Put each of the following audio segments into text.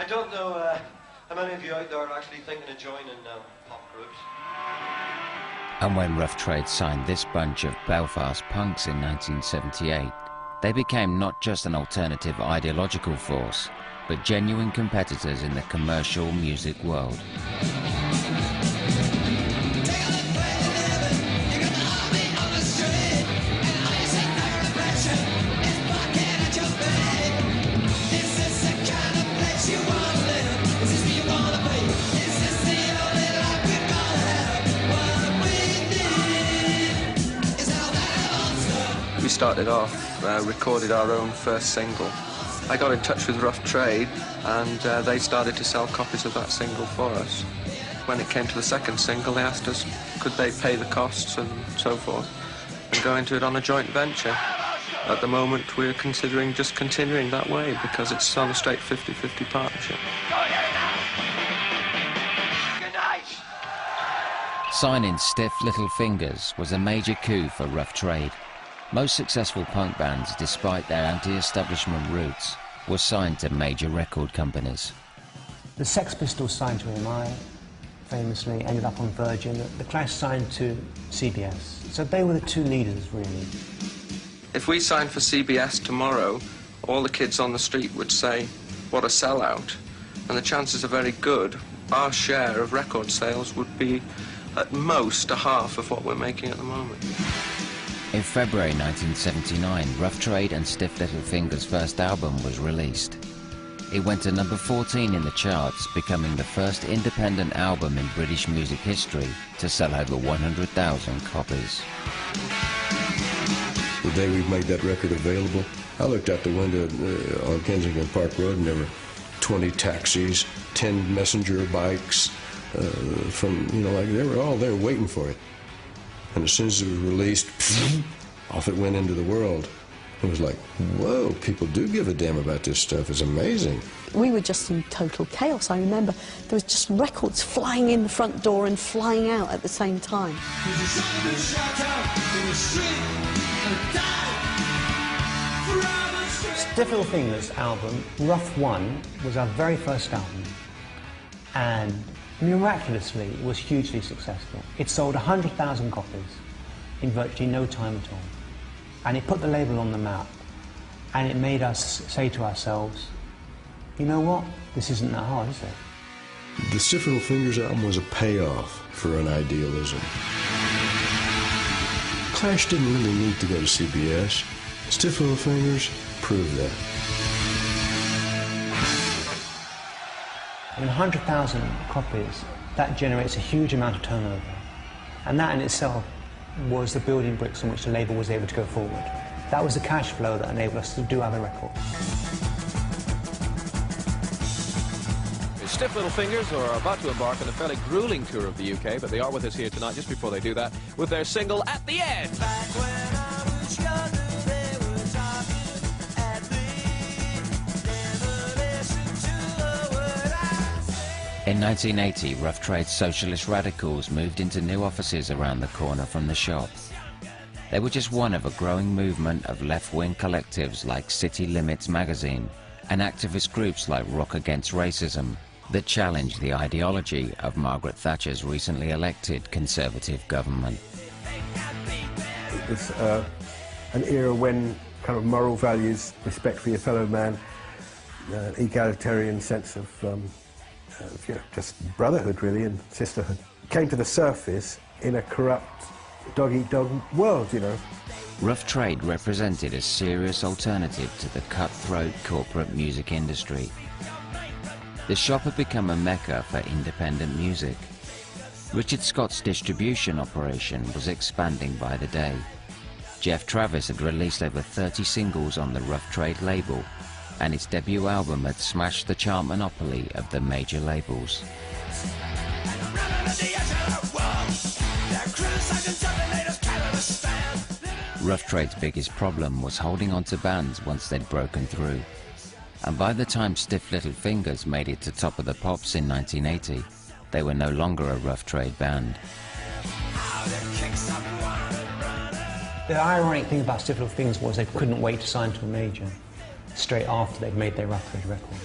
I don't know how many of you out there are actually thinking of joining pop groups. And when Rough Trade signed this bunch of Belfast punks in 1978, they became not just an alternative ideological force, but genuine competitors in the commercial music world. We started off, recorded our own first single. I got in touch with Rough Trade and they started to sell copies of that single for us. When it came to the second single, they asked us could they pay the costs and so forth and go into it on a joint venture. At the moment we're considering just continuing that way because it's on a straight 50-50 partnership. Signing Stiff Little Fingers was a major coup for Rough Trade. Most successful punk bands, despite their anti-establishment roots, were signed to major record companies. The Sex Pistols signed to EMI, famously, ended up on Virgin. The Clash signed to CBS. So they were the two leaders, really. If we signed for CBS tomorrow, all the kids on the street would say, what a sellout. And the chances are very good. Our share of record sales would be at most a half of what we're making at the moment. In February 1979, Rough Trade and Stiff Little Fingers' first album was released. It went to number 14 in the charts, becoming the first independent album in British music history to sell over 100,000 copies. The day we made that record available, I looked out the window on Kensington Park Road and there were 20 taxis, 10 messenger bikes, they were all there waiting for it. And as soon as it was released, off it went into the world. It was like, whoa, people do give a damn about this stuff. It's amazing. We were just in total chaos. I remember there was just records flying in the front door and flying out at the same time. Stiff Little Fingers' album, Rough One, was our very first album. And miraculously, it was hugely successful. It sold 100,000 copies in virtually no time at all. And it put the label on the map. And it made us say to ourselves, you know what? This isn't that hard, is it? The Stiff Little Fingers album was a payoff for an idealism. Clash didn't really need to go to CBS. Stiff Little Fingers proved that. I mean, 100,000 copies, that generates a huge amount of turnover. And that in itself was the building bricks on which the label was able to go forward. That was the cash flow that enabled us to do other records. Stiff Little Fingers are about to embark on a fairly grueling tour of the UK, but they are with us here tonight just before they do that with their single At the End. In 1980, Rough Trade socialist radicals moved into new offices around the corner from the shop. They were just one of a growing movement of left-wing collectives like City Limits magazine and activist groups like Rock Against Racism that challenged the ideology of Margaret Thatcher's recently elected Conservative government. It was an era when kind of moral values, respect for your fellow man, egalitarian sense of just brotherhood, really, and sisterhood, came to the surface in a corrupt, dog-eat-dog world, you know. Rough Trade represented a serious alternative to the cutthroat corporate music industry. The shop had become a mecca for independent music. Richard Scott's distribution operation was expanding by the day. Jeff Travis had released over 30 singles on the Rough Trade label, and its debut album had smashed the chart monopoly of the major labels. Rough Trade's biggest problem was holding on to bands once they'd broken through. And by the time Stiff Little Fingers made it to Top of the Pops in 1980, they were no longer a Rough Trade band. The ironic thing about Stiff Little Fingers was they couldn't wait to sign to a major straight after they'd made their Rough Trade record.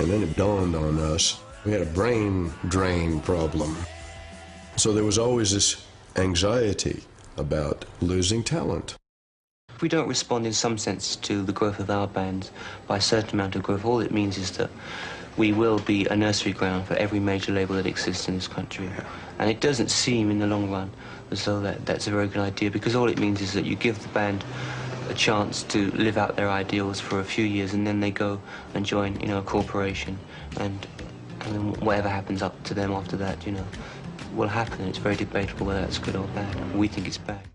And then it dawned on us, we had a brain drain problem. So there was always this anxiety about losing talent. If we don't respond in some sense to the growth of our band by a certain amount of growth, all it means is that we will be a nursery ground for every major label that exists in this country. And it doesn't seem in the long run as though that's a very good idea, because all it means is that you give the band a chance to live out their ideals for a few years, and then they go and join, you know, a corporation, and then whatever happens up to them after that, you know, will happen. It's very debatable whether that's good or bad. We think it's bad.